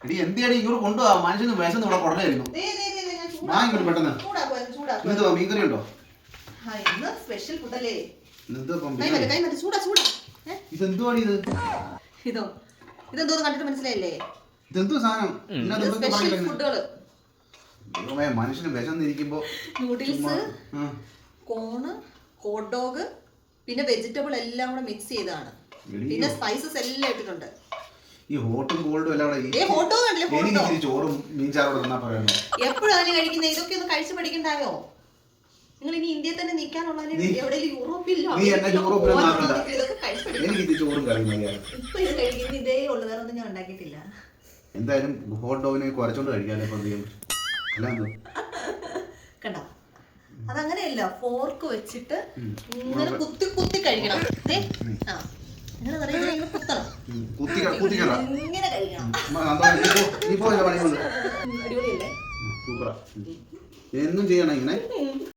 എടി എന്തിയാടി ഇങ്ങോട്ട് കൊണ്ടുപോവാ മനുഷ്യന് വിശന്ന് ഇവിടെ കൊടലായിരുന്നു. ഇങ്ങോട്ട് പെട്ടെന്ന്. എന്തുവാ മീൻകറി ഉണ്ടോ? സ്പെഷ്യൽ ഫുഡല്ലേ? ഇതെന്തുവാടി ഇത്? ഇതെന്തോന്ന് കണ്ടിട്ട് മനസ്സിലായില്ലേ? ഇതെന്തോ സാധനം? ഫുഡുകള് മനുഷ്യന് വിശന്നിരിക്കുമ്പോ നൂഡിൽസ്, കോണ്, ഹോട്ട് ഡോഗ്, പിന്നെ വെജിറ്റബിൾ എല്ലാം കൂടെ മിക്സ് ചെയ്തതാണ്. പിന്നെ സ്പൈസസ് എല്ലാം ഇട്ടിട്ടുണ്ട്. ഈ ഹോട്ടും കോൾഡും എല്ലാം കൂടെ ചോറും മീൻചാറോട് തന്നാ പറയുന്നു. എപ്പോഴും അതിന് കഴിക്കുന്നത് ഇതൊക്കെ ഒന്ന് കഴിച്ചു പഠിക്കണ്ടായോ? നിങ്ങൾ ഇനി ഇന്ത്യയിൽ തന്നെ നിൽക്കാനുള്ള ഇതേ ഉള്ളു, വേറെ ഒന്നും ഞാൻ ഉണ്ടാക്കിയിട്ടില്ല. എന്തായാലും ഹോട്ട് ഡോഗിനെ കുറച്ചോണ്ട് കഴിക്കാനോ കണ്ടോ? അതങ്ങനെയല്ല, ഫോർക്ക് വെച്ചിട്ട് ഇങ്ങനെ കുത്തി കുത്തി കഴിക്കണം. ഇങ്ങനെ കുത്തണം, ഇങ്ങനെ കഴിക്കണം. അടിപൊളിയല്ലേ? എന്നും ചെയ്യണം ഇങ്ങനെ.